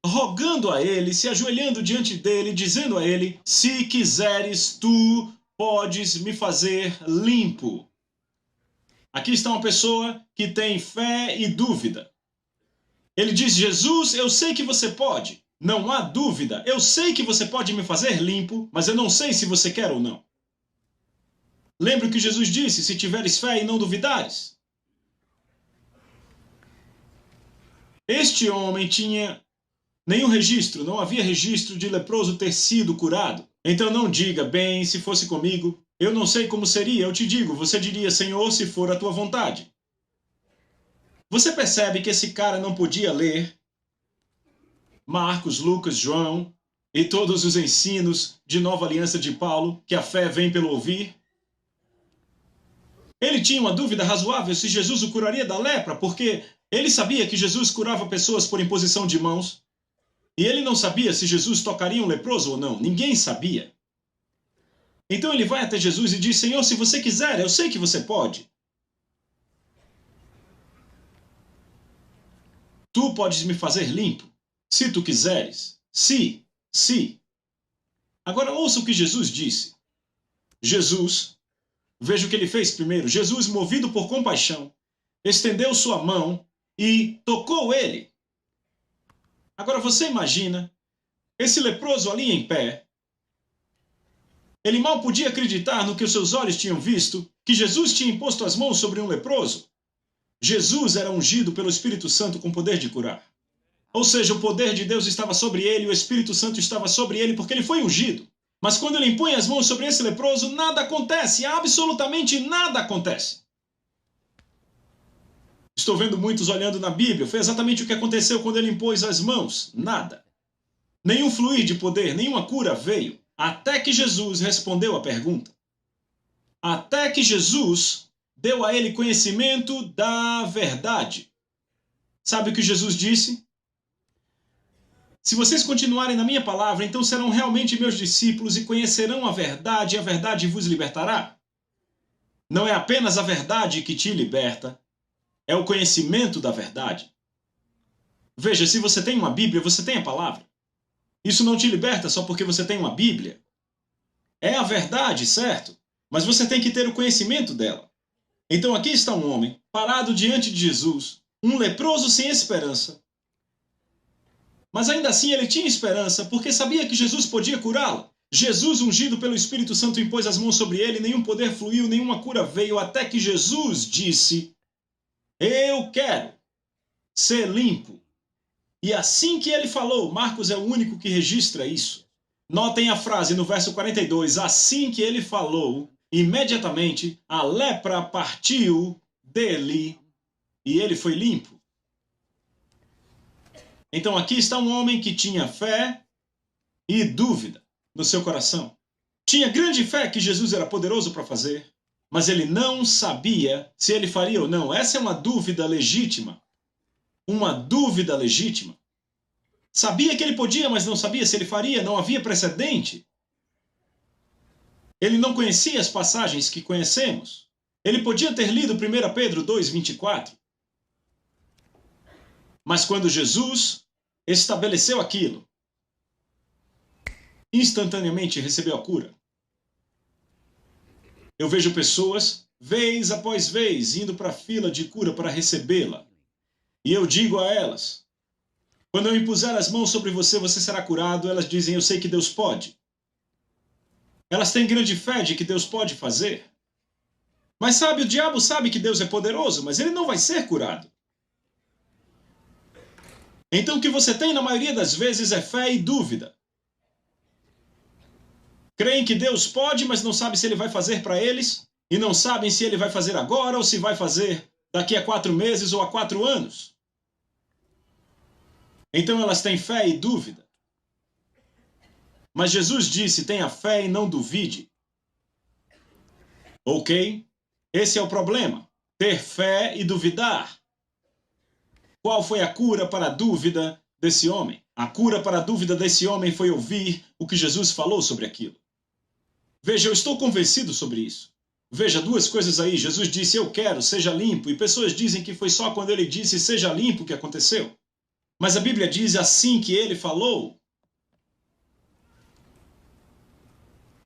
rogando a ele, se ajoelhando diante dele, dizendo a ele: se quiseres, tu podes me fazer limpo. Aqui está uma pessoa que tem fé e dúvida. Ele diz: Jesus, eu sei que você pode. Não há dúvida. Eu sei que você pode me fazer limpo, mas eu não sei se você quer ou não. Lembra o que Jesus disse: se tiveres fé e não duvidares. Este homem tinha nenhum registro, não havia registro de leproso ter sido curado. Então não diga: bem, se fosse comigo, eu não sei como seria. Eu te digo, você diria: Senhor, se for a tua vontade. Você percebe que esse cara não podia ler Marcos, Lucas, João e todos os ensinos de Nova Aliança de Paulo, que a fé vem pelo ouvir? Ele tinha uma dúvida razoável se Jesus o curaria da lepra, porque ele sabia que Jesus curava pessoas por imposição de mãos. E ele não sabia se Jesus tocaria um leproso ou não. Ninguém sabia. Então ele vai até Jesus e diz: Senhor, se você quiser, eu sei que você pode. Tu podes me fazer limpo, se tu quiseres. Se. Agora ouça o que Jesus disse. Jesus, veja o que ele fez primeiro. Jesus, movido por compaixão, estendeu sua mão e tocou ele. Agora você imagina esse leproso ali em pé. Ele mal podia acreditar no que os seus olhos tinham visto, que Jesus tinha imposto as mãos sobre um leproso? Jesus era ungido pelo Espírito Santo com poder de curar. Ou seja, o poder de Deus estava sobre ele, o Espírito Santo estava sobre ele, porque ele foi ungido. Mas quando ele impõe as mãos sobre esse leproso, nada acontece, absolutamente nada acontece. Estou vendo muitos olhando na Bíblia, foi exatamente o que aconteceu quando ele impôs as mãos, nada. Nenhum fluir de poder, nenhuma cura veio, até que Jesus respondeu a pergunta. Até que Jesus deu a ele conhecimento da verdade. Sabe o que Jesus disse? Se vocês continuarem na minha palavra, então serão realmente meus discípulos e conhecerão a verdade vos libertará. Não é apenas a verdade que te liberta, é o conhecimento da verdade. Veja, se você tem uma Bíblia, você tem a palavra. Isso não te liberta só porque você tem uma Bíblia. É a verdade, certo? Mas você tem que ter o conhecimento dela. Então aqui está um homem, parado diante de Jesus, um leproso sem esperança. Mas ainda assim ele tinha esperança, porque sabia que Jesus podia curá-lo. Jesus, ungido pelo Espírito Santo, impôs as mãos sobre ele, nenhum poder fluiu, nenhuma cura veio, até que Jesus disse: eu quero ser limpo. E assim que ele falou, Marcos é o único que registra isso. Notem a frase no verso 42, assim que ele falou, imediatamente a lepra partiu dele e ele foi limpo. Então aqui está um homem que tinha fé e dúvida no seu coração. Tinha grande fé que Jesus era poderoso para fazer, mas ele não sabia se ele faria ou não. Essa é uma dúvida legítima. Uma dúvida legítima. Sabia que ele podia, mas não sabia se ele faria, não havia precedente. Ele não conhecia as passagens que conhecemos. Ele podia ter lido 1 Pedro 2:24. Mas quando Jesus estabeleceu aquilo, instantaneamente recebeu a cura. Eu vejo pessoas, vez após vez, indo para a fila de cura para recebê-la. E eu digo a elas, quando eu impuser as mãos sobre você, você será curado. Elas dizem, eu sei que Deus pode. Elas têm grande fé de que Deus pode fazer. Mas sabe, o diabo sabe que Deus é poderoso, mas ele não vai ser curado. Então o que você tem na maioria das vezes é fé e dúvida. Creem que Deus pode, mas não sabem se ele vai fazer para eles, e não sabem se ele vai fazer agora ou se vai fazer daqui a 4 meses ou a 4 anos. Então elas têm fé e dúvida. Mas Jesus disse, tenha fé e não duvide. Ok? Esse é o problema. Ter fé e duvidar. Qual foi a cura para a dúvida desse homem? A cura para a dúvida desse homem foi ouvir o que Jesus falou sobre aquilo. Veja, eu estou convencido sobre isso. Veja, 2 coisas aí. Jesus disse, eu quero, seja limpo. E pessoas dizem que foi só quando ele disse, seja limpo, que aconteceu. Mas a Bíblia diz, assim que ele falou.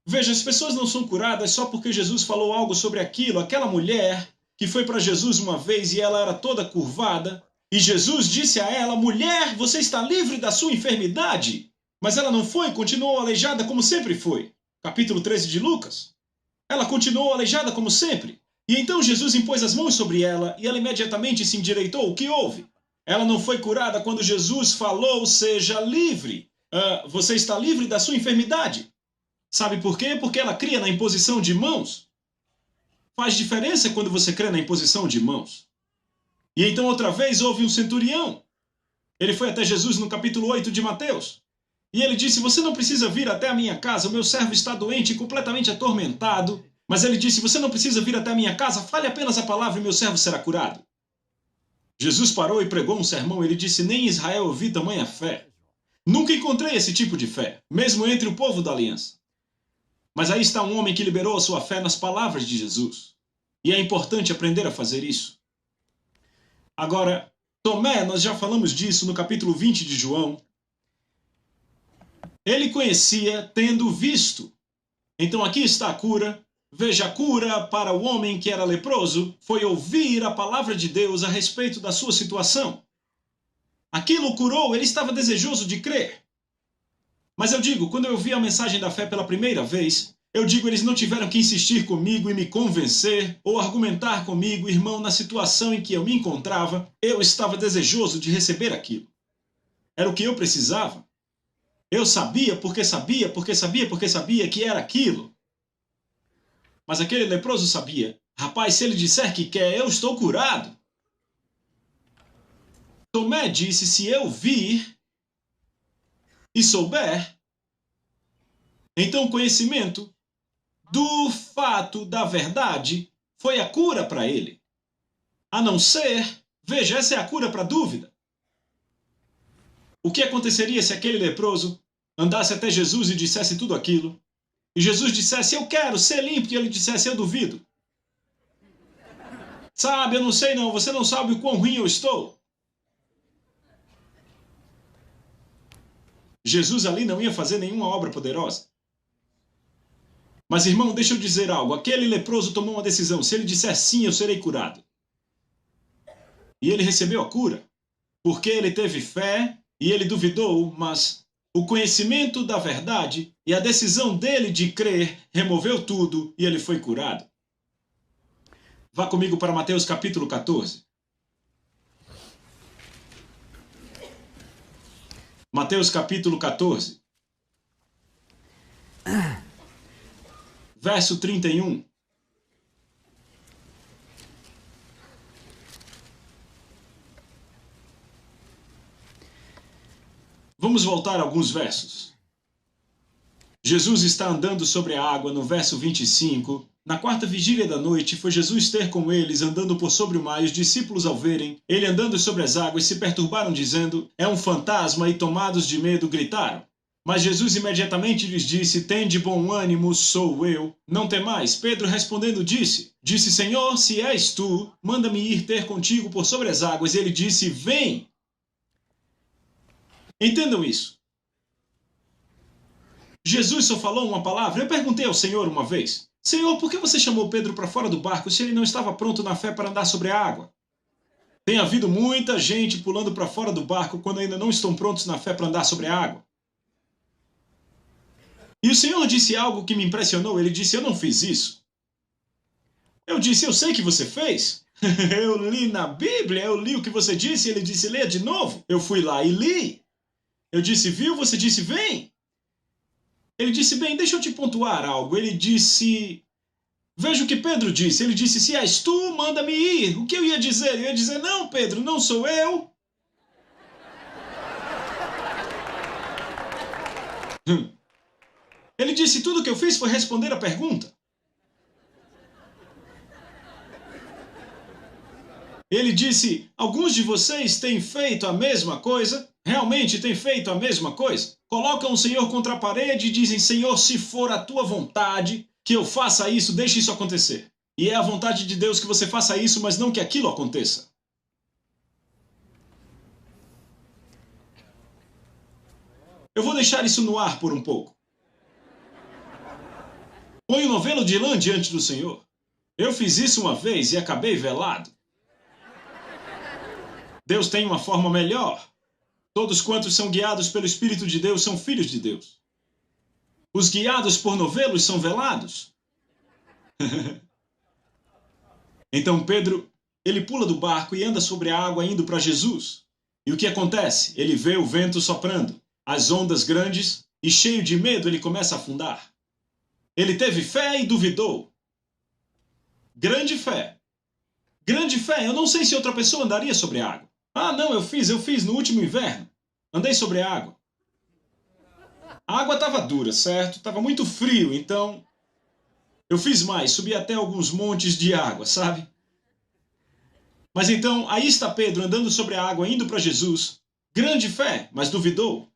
Veja, as pessoas não são curadas só porque Jesus falou algo sobre aquilo. Aquela mulher que foi para Jesus uma vez e ela era toda curvada. E Jesus disse a ela, mulher, você está livre da sua enfermidade. Mas ela não foi, continuou aleijada como sempre foi. Capítulo 13 de Lucas. Ela continuou aleijada como sempre. E então Jesus impôs as mãos sobre ela e ela imediatamente se endireitou. O que houve? Ela não foi curada quando Jesus falou, seja livre. Você está livre da sua enfermidade. Sabe por quê? Porque ela cria na imposição de mãos. Faz diferença quando você crê na imposição de mãos. E então outra vez houve um centurião. Ele foi até Jesus no capítulo 8 de Mateus. E ele disse, você não precisa vir até a minha casa, o meu servo está doente e completamente atormentado. Mas ele disse, você não precisa vir até a minha casa, fale apenas a palavra e meu servo será curado. Jesus parou e pregou um sermão. Ele disse, nem em Israel eu vi tamanha fé. Nunca encontrei esse tipo de fé, mesmo entre o povo da aliança. Mas aí está um homem que liberou a sua fé nas palavras de Jesus. E é importante aprender a fazer isso. Agora, Tomé, nós já falamos disso no capítulo 20 de João. Ele conhecia tendo visto. Então aqui está a cura. Veja, a cura para o homem que era leproso foi ouvir a palavra de Deus a respeito da sua situação. Aquilo o curou, ele estava desejoso de crer. Mas eu digo, quando eu vi a mensagem da fé pela primeira vez, Eu digo, eles não tiveram que insistir comigo e me convencer ou argumentar comigo, irmão, na situação em que eu me encontrava, eu estava desejoso de receber aquilo. Era o que eu precisava. Eu sabia porque sabia, porque sabia, porque sabia que era aquilo. Mas aquele leproso sabia. Rapaz, se ele disser que quer, eu estou curado. Tomé disse, se eu vir e souber, então o conhecimento do fato da verdade foi a cura para ele. A não ser, veja, essa é a cura para a dúvida. O que aconteceria se aquele leproso andasse até Jesus e dissesse tudo aquilo? E Jesus dissesse, eu quero ser limpo, e ele dissesse, eu duvido. Sabe, eu não sei não, você não sabe o quão ruim eu estou. Jesus ali não ia fazer nenhuma obra poderosa. Mas, irmão, deixa eu dizer algo. Aquele leproso tomou uma decisão. Se ele disser sim, eu serei curado. E ele recebeu a cura. Porque ele teve fé e ele duvidou, mas o conhecimento da verdade e a decisão dele de crer removeu tudo e ele foi curado. Vá comigo para Mateus capítulo 14. Mateus capítulo 14. Verso 31. Vamos voltar alguns versos. Jesus está andando sobre a água no verso 25. Na quarta vigília da noite, foi Jesus ter com eles, andando por sobre o mar, e os discípulos, ao verem ele andando sobre as águas, se perturbaram, dizendo, é um fantasma, e tomados de medo, gritaram. Mas Jesus imediatamente lhes disse, tende bom ânimo, sou eu, não temais. Pedro respondendo disse, Senhor, se és tu, manda-me ir ter contigo por sobre as águas. E ele disse, vem. Entendam isso. Jesus só falou uma palavra. Eu perguntei ao Senhor uma vez, Senhor, por que você chamou Pedro para fora do barco se ele não estava pronto na fé para andar sobre a água? Tem havido muita gente pulando para fora do barco quando ainda não estão prontos na fé para andar sobre a água. E o Senhor disse algo que me impressionou. Ele disse, eu não fiz isso. Eu disse, eu sei que você fez. Eu li na Bíblia, eu li o que você disse. Ele disse, leia de novo. Eu fui lá e li. Eu disse, viu? Você disse, vem. Ele disse, bem, deixa eu te pontuar algo. Ele disse, veja o que Pedro disse. Ele disse, se és tu, manda-me ir. O que eu ia dizer? Eu ia dizer, não, Pedro, não sou eu. Ele disse, tudo o que eu fiz foi responder a pergunta. Ele disse, alguns de vocês têm feito a mesma coisa? Realmente têm feito a mesma coisa? Colocam o Senhor contra a parede e dizem, Senhor, se for a tua vontade que eu faça isso, deixe isso acontecer. E é a vontade de Deus que você faça isso, mas não que aquilo aconteça. Eu vou deixar isso no ar por um pouco. Põe o novelo de lã diante do Senhor. Eu fiz isso uma vez e acabei velado. Deus tem uma forma melhor. Todos quantos são guiados pelo Espírito de Deus são filhos de Deus. Os guiados por novelos são velados. Então Pedro, ele pula do barco e anda sobre a água indo para Jesus. E o que acontece? Ele vê o vento soprando, as ondas grandes, e cheio de medo ele começa a afundar. Ele teve fé e duvidou. Grande fé. Grande fé. Eu não sei se outra pessoa andaria sobre a água. Ah, não, eu fiz no último inverno. Andei sobre a água. A água estava dura, certo? Estava muito frio, então eu fiz mais, subi até alguns montes de água, sabe? Mas então, aí está Pedro andando sobre a água, indo para Jesus. Grande fé, mas duvidou.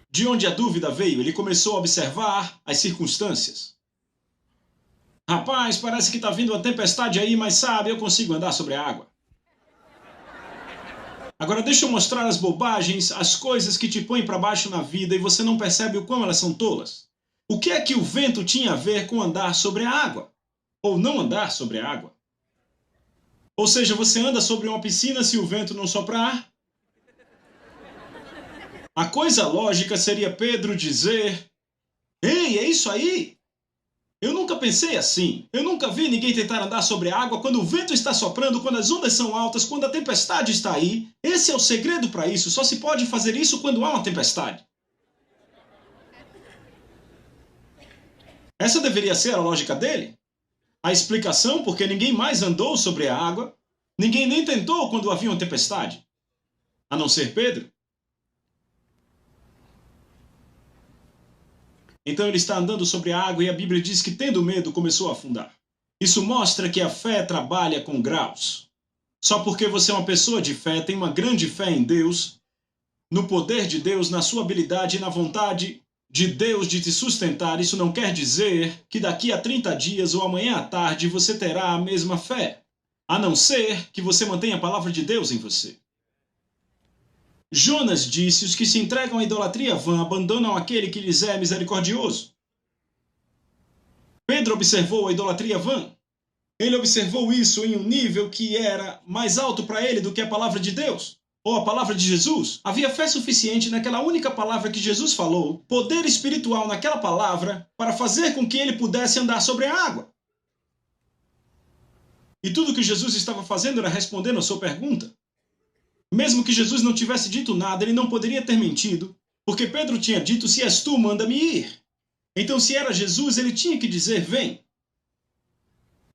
De onde a dúvida veio? Ele começou a observar as circunstâncias. Rapaz, parece que está vindo uma tempestade aí, mas sabe, eu consigo andar sobre a água. Agora deixa eu mostrar as bobagens, as coisas que te põem para baixo na vida e você não percebe o quão elas são tolas. O que é que o vento tinha a ver com andar sobre a água? Ou não andar sobre a água? Ou seja, você anda sobre uma piscina se o vento não soprar? A coisa lógica seria Pedro dizer, Ei, é isso aí? Eu nunca pensei assim. Eu nunca vi ninguém tentar andar sobre a água quando o vento está soprando, quando as ondas são altas, quando a tempestade está aí. Esse é o segredo para isso. Só se pode fazer isso quando há uma tempestade. Essa deveria ser a lógica dele. A explicação porque ninguém mais andou sobre a água, ninguém nem tentou quando havia uma tempestade, a não ser Pedro. Então ele está andando sobre a água e a Bíblia diz que, tendo medo, começou a afundar. Isso mostra que a fé trabalha com graus. Só porque você é uma pessoa de fé, tem uma grande fé em Deus, no poder de Deus, na sua habilidade e na vontade de Deus de te sustentar, isso não quer dizer que daqui a 30 dias ou amanhã à tarde você terá a mesma fé, a não ser que você mantenha a palavra de Deus em você. Jonas disse: os que se entregam à idolatria vã abandonam aquele que lhes é misericordioso. Pedro observou a idolatria vã. Ele observou isso em um nível que era mais alto para ele do que a palavra de Deus, ou a palavra de Jesus. Havia fé suficiente naquela única palavra que Jesus falou, poder espiritual naquela palavra, para fazer com que ele pudesse andar sobre a água. E tudo que Jesus estava fazendo era respondendo a sua pergunta. Mesmo que Jesus não tivesse dito nada, ele não poderia ter mentido, porque Pedro tinha dito: se és tu, manda-me ir. Então, se era Jesus, ele tinha que dizer: vem.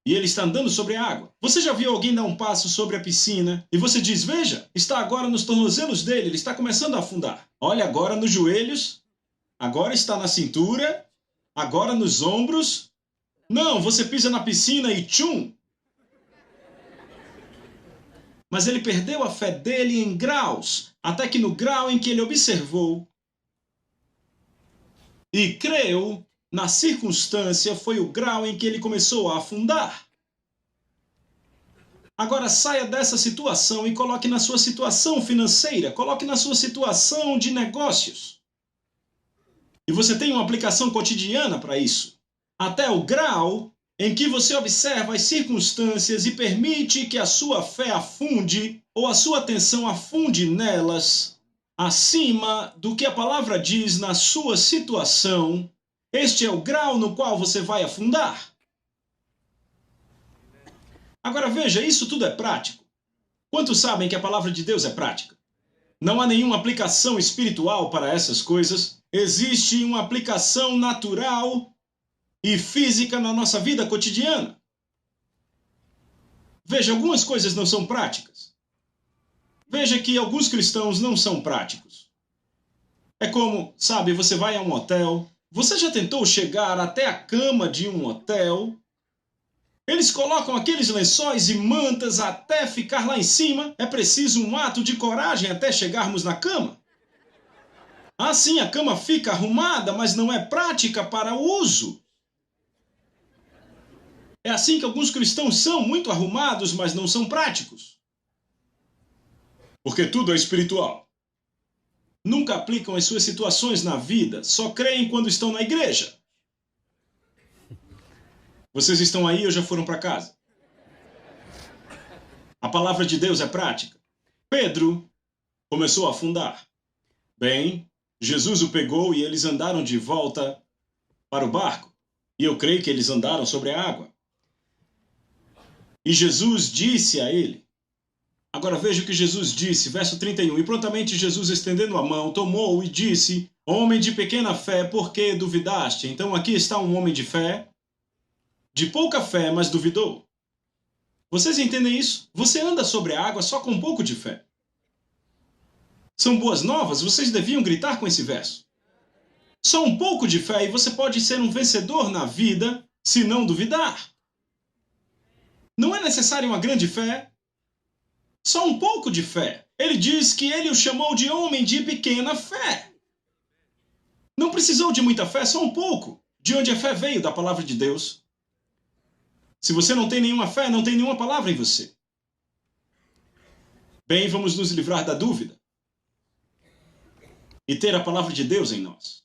E ele está andando sobre a água. Você já viu alguém dar um passo sobre a piscina e você diz: veja, está agora nos tornozelos dele, ele está começando a afundar. Olha, agora nos joelhos, agora está na cintura, agora nos ombros. Não, você pisa na piscina e tchum! Mas ele perdeu a fé dele em graus, até que no grau em que ele observou e creu na circunstância, foi o grau em que ele começou a afundar. Agora saia dessa situação e coloque na sua situação financeira, coloque na sua situação de negócios. E você tem uma aplicação cotidiana para isso. Até o grau em que você observa as circunstâncias e permite que a sua fé afunde, ou a sua atenção afunde nelas, acima do que a palavra diz na sua situação. Este é o grau no qual você vai afundar. Agora veja, isso tudo é prático. Quantos sabem que a palavra de Deus é prática? Não há nenhuma aplicação espiritual para essas coisas. Existe uma aplicação natural e física na nossa vida cotidiana. Veja, algumas coisas não são práticas. Veja que alguns cristãos não são práticos. É como, sabe, você vai a um hotel, você já tentou chegar até a cama de um hotel? Eles colocam aqueles lençóis e mantas até ficar lá em cima. É preciso um ato de coragem até chegarmos na cama. Assim, a cama fica arrumada, mas não é prática para o uso. É assim que alguns cristãos são muito arrumados, mas não são práticos. Porque tudo é espiritual. Nunca aplicam as suas situações na vida, só creem quando estão na igreja. Vocês estão aí ou já foram para casa? A palavra de Deus é prática. Pedro começou a afundar. Bem, Jesus o pegou e eles andaram de volta para o barco. E eu creio que eles andaram sobre a água. E Jesus disse a ele. Agora veja o que Jesus disse, verso 31. E prontamente Jesus, estendendo a mão, tomou e disse: homem de pequena fé, por que duvidaste? Então aqui está um homem de fé, de pouca fé, mas duvidou. Vocês entendem isso? Você anda sobre a água só com um pouco de fé. São boas novas, vocês deviam gritar com esse verso. Só um pouco de fé e você pode ser um vencedor na vida se não duvidar. Não é necessário uma grande fé, só um pouco de fé. Ele diz que ele o chamou de homem de pequena fé. Não precisou de muita fé, só um pouco. De onde a fé veio? Da palavra de Deus. Se você não tem nenhuma fé, não tem nenhuma palavra em você. Bem, vamos nos livrar da dúvida e ter a palavra de Deus em nós.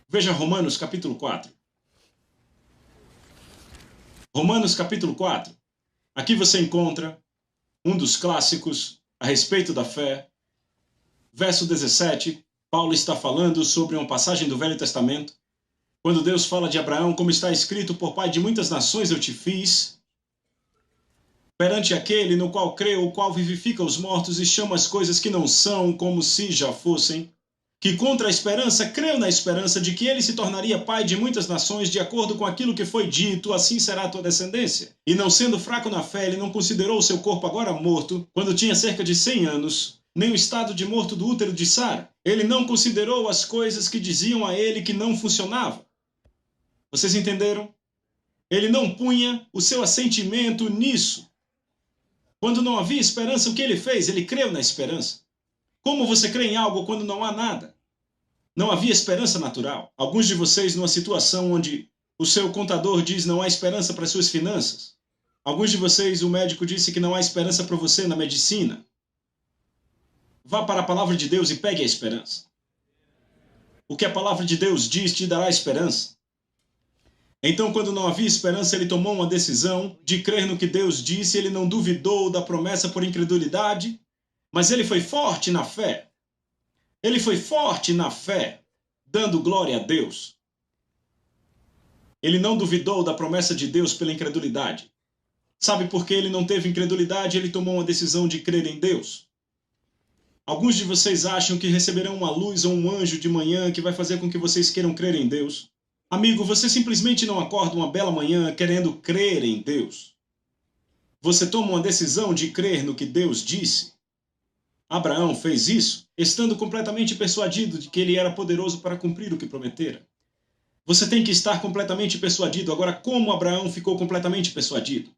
Veja Romanos capítulo 4. Romanos capítulo 4. Aqui você encontra um dos clássicos a respeito da fé. Verso 17. Paulo está falando sobre uma passagem do Velho Testamento, quando Deus fala de Abraão, como está escrito, por pai de muitas nações eu te fiz, perante aquele no qual creu, o qual vivifica os mortos e chama as coisas que não são como se já fossem, que contra a esperança creu na esperança de que ele se tornaria pai de muitas nações, de acordo com aquilo que foi dito, assim será a tua descendência. E não sendo fraco na fé, ele não considerou o seu corpo agora morto, quando tinha cerca de 100 anos, nem o estado de morto do útero de Sara. Ele não considerou as coisas que diziam a ele que não funcionavam. Vocês entenderam? Ele não punha o seu assentimento nisso. Quando não havia esperança, o que ele fez? Ele creu na esperança. Como você crê em algo quando não há nada? Não havia esperança natural. Alguns de vocês numa situação onde o seu contador diz não há esperança para suas finanças. Alguns de vocês, o médico disse que não há esperança para você na medicina. Vá para a palavra de Deus e pegue a esperança. O que a palavra de Deus diz te dará esperança. Então, quando não havia esperança, ele tomou uma decisão de crer no que Deus disse, ele não duvidou da promessa por incredulidade, mas ele foi forte na fé. Ele foi forte na fé, dando glória a Deus. Ele não duvidou da promessa de Deus pela incredulidade. Sabe por que ele não teve incredulidade? Ele tomou uma decisão de crer em Deus. Alguns de vocês acham que receberão uma luz ou um anjo de manhã que vai fazer com que vocês queiram crer em Deus. Amigo, você simplesmente não acorda uma bela manhã querendo crer em Deus. Você toma uma decisão de crer no que Deus disse. Abraão fez isso, estando completamente persuadido de que ele era poderoso para cumprir o que prometera. Você tem que estar completamente persuadido. Agora, como Abraão ficou completamente persuadido?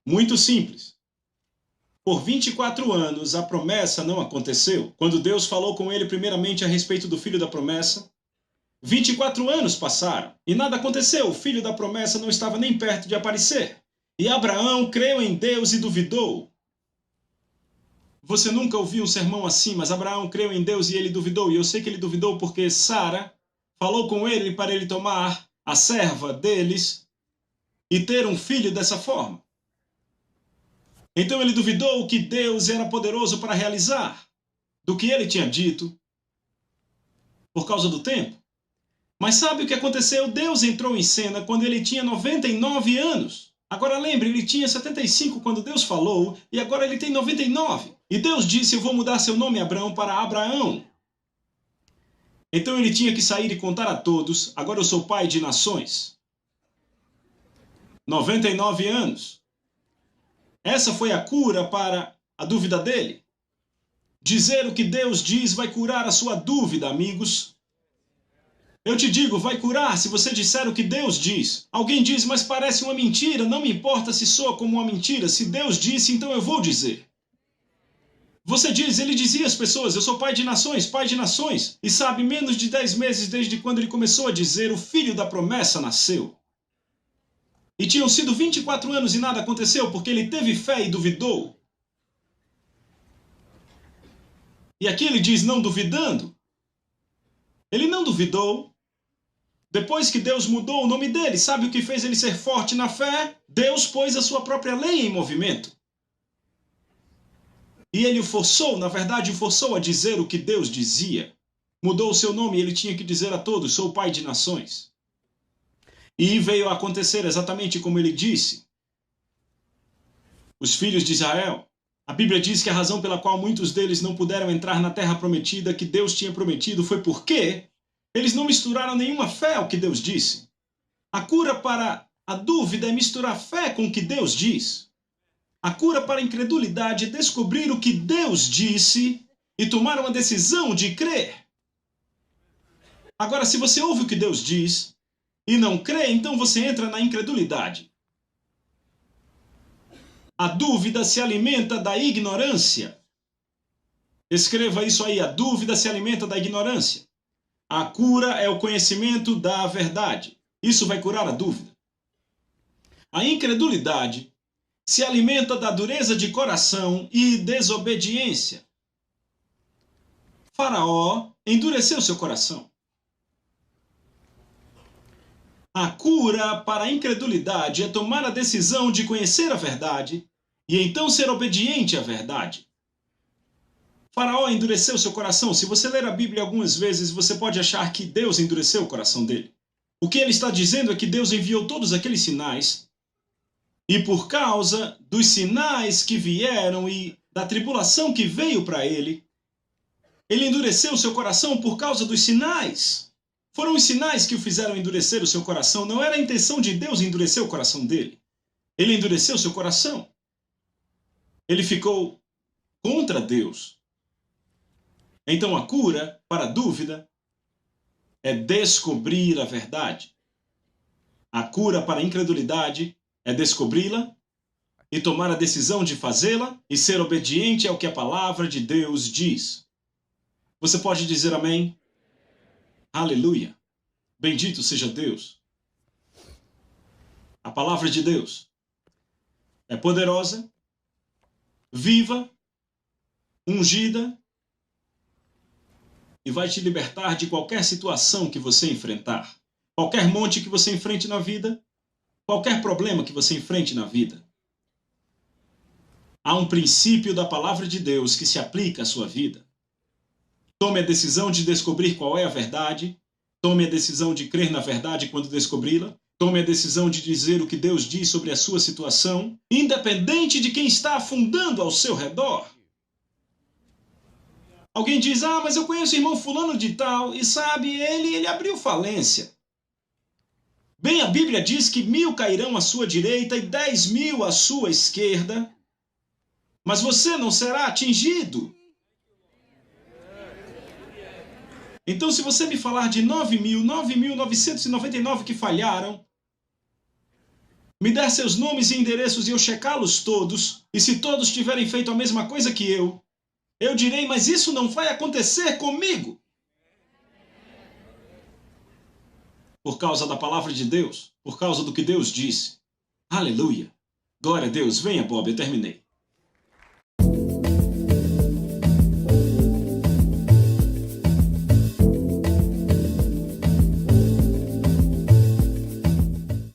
Muito simples. Por 24 anos, a promessa não aconteceu. Quando Deus falou com ele primeiramente a respeito do filho da promessa, 24 anos passaram e nada aconteceu. O filho da promessa não estava nem perto de aparecer. E Abraão creu em Deus e duvidou. Você nunca ouviu um sermão assim, mas Abraão creu em Deus e ele duvidou. E eu sei que ele duvidou porque Sara falou com ele para ele tomar a serva deles e ter um filho dessa forma. Então ele duvidou que Deus era poderoso para realizar do que ele tinha dito por causa do tempo. Mas sabe o que aconteceu? Deus entrou em cena quando ele tinha 99 anos. Agora lembre, ele tinha 75 quando Deus falou, e agora ele tem 99. E Deus disse, eu vou mudar seu nome, Abraão, para Abraão. Então ele tinha que sair e contar a todos, agora eu sou pai de nações. 99 anos. Essa foi a cura para a dúvida dele. Dizer o que Deus diz vai curar a sua dúvida, amigos. Eu te digo, vai curar se você disser o que Deus diz. Alguém diz, mas parece uma mentira. Não me importa se soa como uma mentira. Se Deus disse, então eu vou dizer. Você diz, ele dizia às pessoas, eu sou pai de nações, pai de nações. E sabe, menos de 10 meses desde quando ele começou a dizer, o filho da promessa nasceu. E tinham sido 24 anos e nada aconteceu, porque ele teve fé e duvidou. E aqui ele diz, não duvidando. Ele não duvidou. Depois que Deus mudou o nome dele, sabe o que fez ele ser forte na fé? Deus pôs a sua própria lei em movimento. E ele o forçou, na verdade, o forçou a dizer o que Deus dizia. Mudou o seu nome e ele tinha que dizer a todos, sou pai de nações. E veio a acontecer exatamente como ele disse. Os filhos de Israel. A Bíblia diz que a razão pela qual muitos deles não puderam entrar na terra prometida que Deus tinha prometido foi porque eles não misturaram nenhuma fé ao que Deus disse. A cura para a dúvida é misturar fé com o que Deus diz. A cura para a incredulidade é descobrir o que Deus disse e tomar uma decisão de crer. Agora, se você ouve o que Deus diz e não crê, então você entra na incredulidade. A dúvida se alimenta da ignorância. Escreva isso aí, a dúvida se alimenta da ignorância. A cura é o conhecimento da verdade. Isso vai curar a dúvida. A incredulidade se alimenta da dureza de coração e desobediência. Faraó endureceu seu coração. A cura para a incredulidade é tomar a decisão de conhecer a verdade e então ser obediente à verdade. Faraó endureceu seu coração. Se você ler a Bíblia algumas vezes, você pode achar que Deus endureceu o coração dele. O que ele está dizendo é que Deus enviou todos aqueles sinais, e por causa dos sinais que vieram e da tribulação que veio para ele endureceu o seu coração por causa dos sinais. Foram os sinais que o fizeram endurecer o seu coração. Não era a intenção de Deus endurecer o coração dele. Ele endureceu seu coração. Ele ficou contra Deus. Então a cura para a dúvida é descobrir a verdade. A cura para a incredulidade é descobri-la e tomar a decisão de fazê-la e ser obediente ao que a palavra de Deus diz. Você pode dizer amém? Aleluia! Bendito seja Deus. A palavra de Deus é poderosa, viva, ungida e vai te libertar de qualquer situação que você enfrentar. Qualquer monte que você enfrente na vida, qualquer problema que você enfrente na vida. Há um princípio da palavra de Deus que se aplica à sua vida. Tome a decisão de descobrir qual é a verdade. Tome a decisão de crer na verdade quando descobri-la. Tome a decisão de dizer o que Deus diz sobre a sua situação, independente de quem está afundando ao seu redor. Alguém diz, mas eu conheço o irmão fulano de tal, e sabe, ele abriu falência. Bem, a Bíblia diz que 1000 cairão à sua direita e 10.000 à sua esquerda, mas você não será atingido. Então, se você me falar de 9.999 que falharam, me der seus nomes e endereços e eu checá-los todos, e se todos tiverem feito a mesma coisa que eu direi, mas isso não vai acontecer comigo. Por causa da palavra de Deus, por causa do que Deus disse. Aleluia. Glória a Deus. Venha, Bob, eu terminei.